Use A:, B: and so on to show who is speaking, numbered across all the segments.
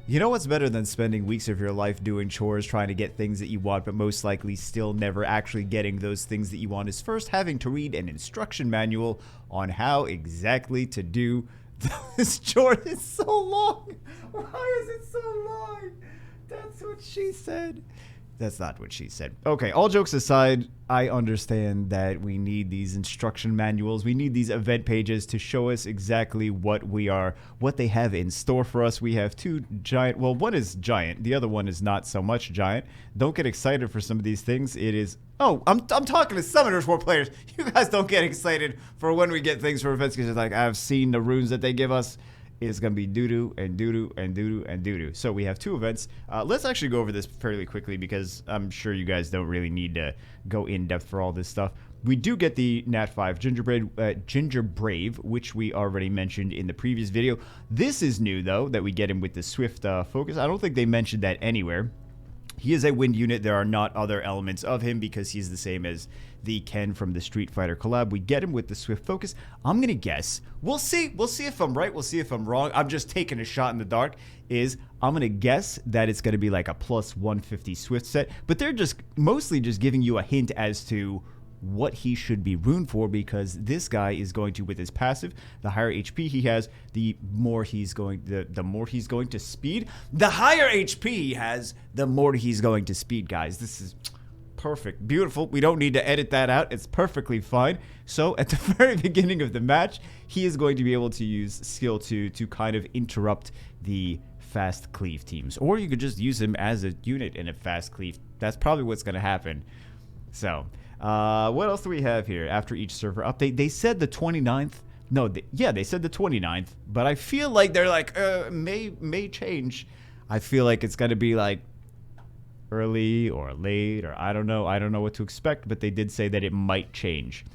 A: You know what's better than spending weeks of your life doing chores trying to get things that you want, but most likely still never actually getting those things that you want, is first having to read an instruction manual on how exactly to do this chore. It's so long. Why is it so long? That's what she said. That's not what she said. Okay, all jokes aside, I understand that we need these instruction manuals. We need these event pages to show us exactly what they have in store for us. We have two giant, well, one is giant. The other one is not so much giant. Don't get excited for some of these things. It is, oh, I'm talking to Summoners War players. You guys don't get excited for when we get things for events because it's like, I've seen the runes that they give us. Is going to be doo-doo and doo-doo and doo-doo and doo-doo. So we have two events. Let's actually go over this fairly quickly because I'm sure you guys don't really need to go in depth for all this stuff. We do get the Nat 5 Ginger Brave, which we already mentioned in the previous video. This is new, though, that we get him with the Swift Focus. I don't think they mentioned that anywhere. He is a wind unit. There are not other elements of him because he's the same as the Ken from the Street Fighter collab. We get him with the Swift Focus. I'm going to guess. We'll see. We'll see if I'm right. We'll see if I'm wrong. I'm just taking a shot in the dark. I'm going to guess that it's going to be like a plus 150 Swift set. But they're just mostly just giving you a hint as to what he should be runed for, because this guy is going to, with his passive, the higher HP he has, the more he's going to speed. The higher HP he has, the more he's going to speed, guys. This is perfect. Beautiful. We don't need to edit that out. It's perfectly fine. So at the very beginning of the match, he is going to be able to use skill 2 to kind of interrupt the fast cleave teams. Or you could just use him as a unit in a fast cleave. That's probably what's going to happen. So what else do we have here after each server update? They said the 29th. No, they said the 29th, but I feel like they're like, may change. I feel like it's going to be like early or late, or I don't know. I don't know what to expect, but they did say that it might change.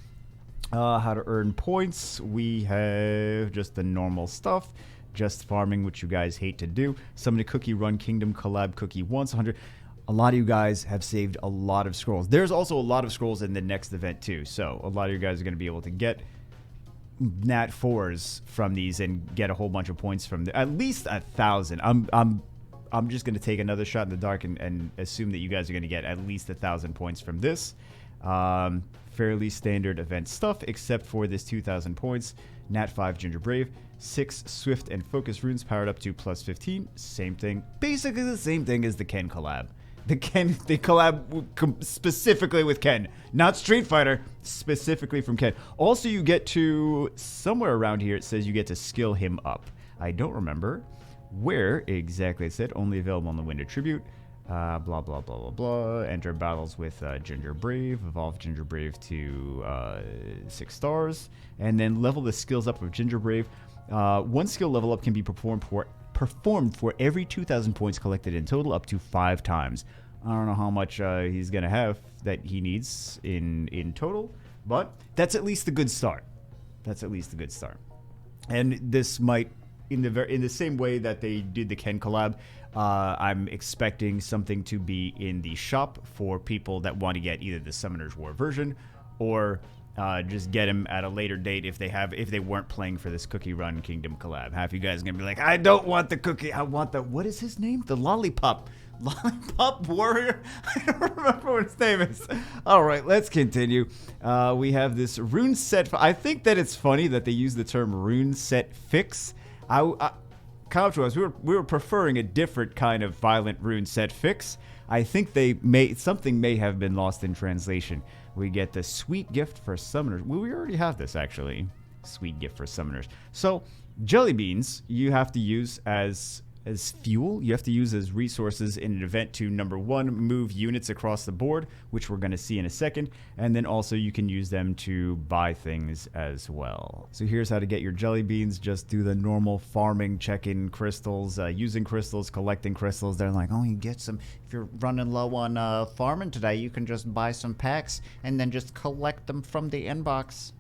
A: How to earn points. We have just the normal stuff. Just farming, which you guys hate to do. Summon a cookie, run Kingdom collab cookie once, 100. A lot of you guys have saved a lot of scrolls. There's also a lot of scrolls in the next event too. So a lot of you guys are going to be able to get Nat 4s from these and get a whole bunch of points from at least 1,000. I'm just going to take another shot in the dark and assume that you guys are going to get at least 1,000 points from this. Fairly standard event stuff, except for this 2,000 points. Nat 5 Ginger Brave, 6 Swift and Focus runes powered up to plus 15. Same thing. Basically the same thing as the Ken collab. The collab specifically with Ken, not Street Fighter, specifically from Ken. Also, you get to, somewhere around here, it says you get to skill him up. I don't remember where exactly it said. Only available on the Winter Tribute. Blah, blah, blah, blah, blah. Enter battles with Ginger Brave. Evolve Ginger Brave to 6 stars. And then level the skills up with Ginger Brave. One skill level up can be performed for every 2,000 points collected in total, up to 5 times. I don't know how much he's going to have that he needs in total, but that's at least a good start. That's at least a good start. And this might, in the same way that they did the Ken collab, I'm expecting something to be in the shop for people that want to get either the Summoners War version or just get him at a later date if they weren't playing for this Cookie Run Kingdom collab. Half you guys are gonna be like, I don't want the cookie, I want the, what is his name? The Lollipop Warrior? I don't remember what his name is. All right, let's continue. We have this rune set. I think that it's funny that they use the term rune set fix. Come up to us. We were preferring a different kind of violent rune set fix. I think something may have been lost in translation. We get the Sweet Gift for Summoners. Well, we already have this, actually. Sweet Gift for Summoners. So, jelly beans, you have to use as fuel. You have to use as resources in an event to, number 1, move units across the board, which we're going to see in a second. And then also you can use them to buy things as well. So here's how to get your jelly beans. Just do the normal farming, check-in crystals, using crystals, collecting crystals. They're like, oh, you get some, if you're running low on farming today, you can just buy some packs and then just collect them from the inbox.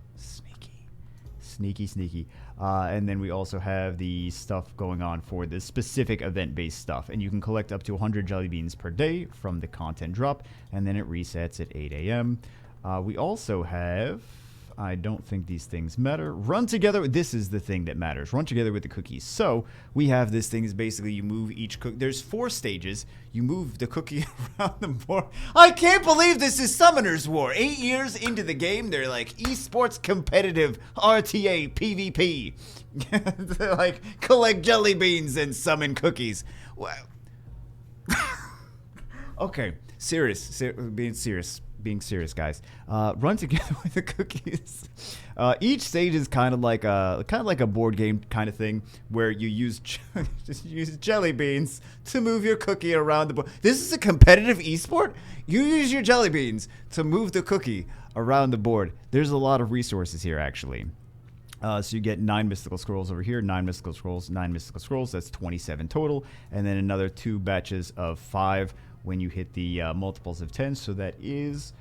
A: Sneaky. And then we also have the stuff going on for the specific event-based stuff. And you can collect up to 100 jelly beans per day from the content drop. And then it resets at 8 a.m. We also have I don't think these things matter. Run together. This is the thing that matters. Run together with the cookies. So we have this thing is basically you move each cookie. There's 4 stages. You move the cookie around the board. I can't believe this is Summoner's War. 8 years into the game, they're like esports competitive RTA PvP. They're like collect jelly beans and summon cookies. Wow. Okay, being serious, guys. Run together with the cookies. Each stage is kind of like a board game kind of thing where you use just use jelly beans to move your cookie around the board. This is a competitive esport. You use your jelly beans to move the cookie around the board. There's a lot of resources here, actually. So you get 9 mystical scrolls over here, 9 mystical scrolls, 9 mystical scrolls. That's 27 total, and then another 2 batches of 5 when you hit the multiples of 10. So that is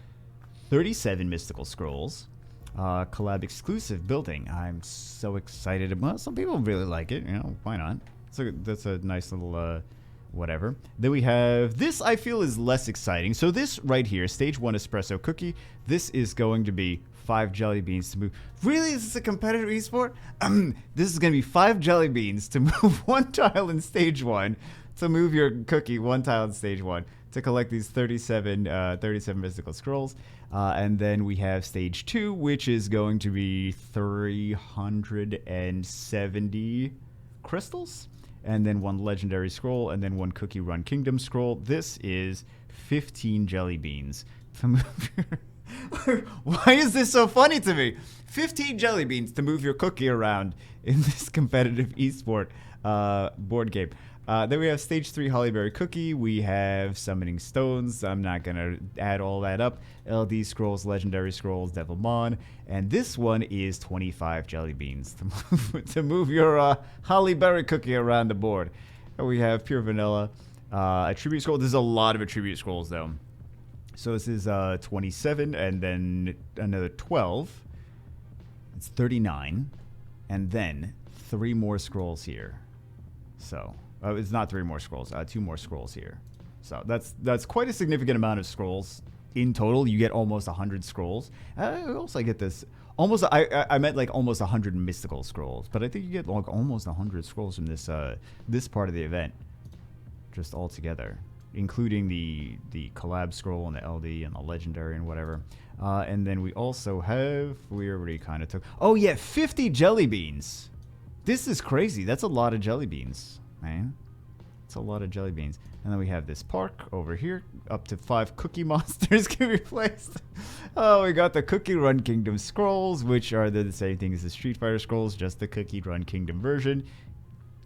A: 37 mystical scrolls. Collab exclusive building. I'm so excited. Well, some people really like it. You know, why not? So that's a nice little whatever. Then we have this. I feel is less exciting. So this right here, stage 1 espresso cookie. This is going to be 5 jelly beans to move. Really? Is this a competitive esport? This is going to be 5 jelly beans to move 1 tile in stage 1. To move your cookie 1 tile in stage 1 to collect these 37 mystical scrolls. And then we have stage 2, which is going to be 370 crystals. And then 1 legendary scroll, and then 1 cookie run kingdom scroll. This is 15 jelly beans to move your... Why is this so funny to me? 15 jelly beans to move your cookie around in this competitive esport board game. Then we have stage 3 Hollyberry Cookie. We have Summoning Stones. I'm not going to add all that up. LD Scrolls, Legendary Scrolls, Devilmon. And this one is 25 jelly beans to move your Hollyberry Cookie around the board. And we have Pure Vanilla. Attribute Scroll. There's a lot of Attribute Scrolls, though. So this is 27, and then another 12. It's 39. And then 3 more scrolls here. So... it's not 3 more scrolls, 2 more scrolls here. So that's quite a significant amount of scrolls. In total, you get almost 100 scrolls. I also get this, almost, I meant like almost 100 mystical scrolls. But I think you get like almost 100 scrolls from this this part of the event. Just all together. Including the collab scroll and the LD and the legendary and whatever. And then we also have, we already kind of took, oh yeah, 50 jelly beans. This is crazy. That's a lot of jelly beans. Man, it's a lot of jelly beans. And then we have this park over here. Up to 5 cookie monsters can be placed. Oh, we got the Cookie Run Kingdom scrolls, which are the same thing as the Street Fighter scrolls, just the Cookie Run Kingdom version.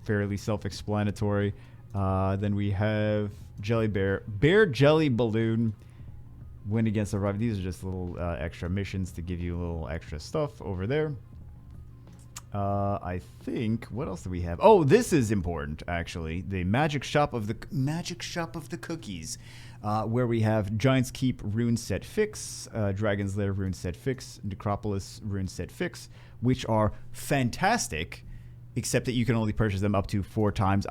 A: Fairly self-explanatory. Then we have Jelly Bear Jelly Balloon. Win against the rival. These are just little extra missions to give you a little extra stuff over there. I think, what else do we have? Oh, this is important, actually. The Magic Shop of the Cookies, where we have Giant's Keep Rune Set Fix, Dragon's Lair Rune Set Fix, Necropolis Rune Set Fix, which are fantastic, except that you can only purchase them up to 4 times.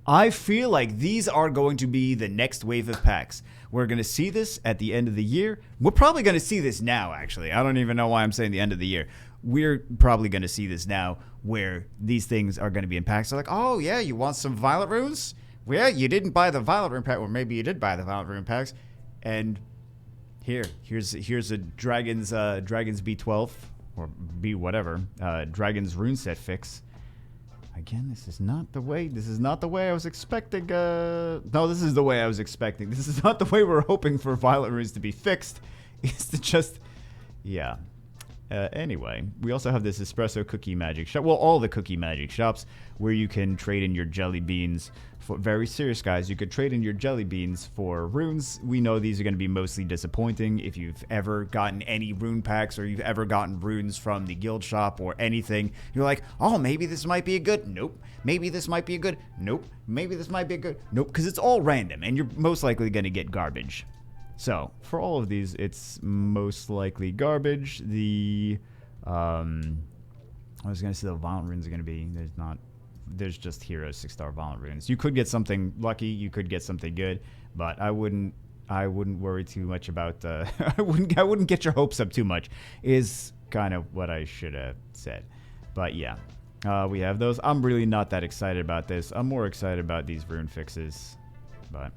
A: I feel like these are going to be the next wave of packs. We're going to see this at the end of the year. We're probably going to see this now, actually. I don't even know why I'm saying the end of the year. We're probably going to see this now where these things are going to be in packs. So like, oh, yeah, you want some Violet Runes? Well, yeah, you didn't buy the Violet Rune pack, or maybe you did buy the Violet Rune packs. And here's a Dragon's B12, or B whatever, Dragon's Rune Set Fix. Again, this is not the way I was expecting. No, this is the way I was expecting. This is not the way we're hoping for Violet Runes to be fixed. It's to just, yeah. Anyway, we also have this espresso cookie magic shop. Well, all the cookie magic shops where you can trade in your jelly beans for, very serious guys, you could trade in your jelly beans for runes. We know these are going to be mostly disappointing. If you've ever gotten any rune packs or you've ever gotten runes from the guild shop or anything, you're like, oh, maybe this might be a good. Nope. Maybe this might be a good. Nope. Maybe this might be a good. Nope. Because it's all random and you're most likely going to get garbage. So, for all of these, it's most likely garbage. I was going to say the Violent Runes are going to be, there's just Hero 6-star Violent Runes. You could get something lucky, you could get something good, but I wouldn't worry too much about, I wouldn't get your hopes up too much. kind of what I should have said. But yeah, we have those. I'm really not that excited about this. I'm more excited about these rune fixes. But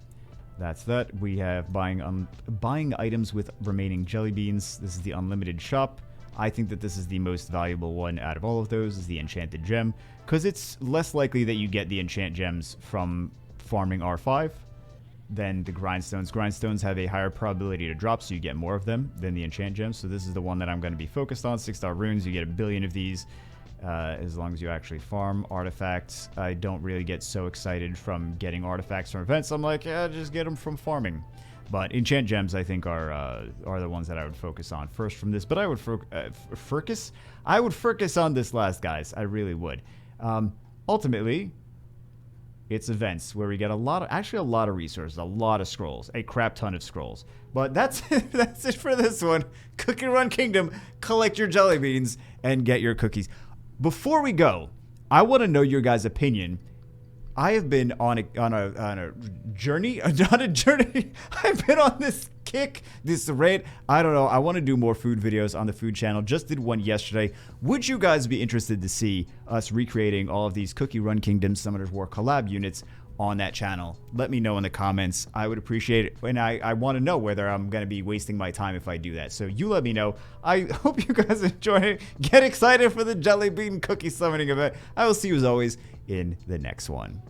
A: that's that. We have buying items with remaining jelly beans. This is the unlimited shop. I think that this is the most valuable one out of all of those, is the enchanted gem, because it's less likely that you get the enchant gems from farming R5 than the grindstones. Grindstones have a higher probability to drop, so you get more of them than the enchant gems. So this is the one that I'm going to be focused on. 6-star runes, you get 1 billion of these as long as you actually farm. Artifacts, I don't really get so excited from getting artifacts from events. I'm like, yeah, just get them from farming. But enchant gems, I think, are the ones that I would focus on first from this. But I would focus on this last, guys. I really would. Ultimately, it's events where we get a lot of resources, a lot of scrolls, a crap ton of scrolls. But that's it for this one. Cookie Run Kingdom. Collect your jelly beans and get your cookies. Before we go, I want to know your guys' opinion. I have been on a journey. I've been on this kick, this rant. I don't know. I want to do more food videos on the food channel. Just did one yesterday. Would you guys be interested to see us recreating all of these Cookie Run Kingdom Summoners War collab units on that channel? Let me know in the comments. I would appreciate it. And I want to know whether I'm going to be wasting my time if I do that. So you let me know. I hope you guys enjoy it. Get excited for the jelly bean cookie summoning event. I will see you as always in the next one.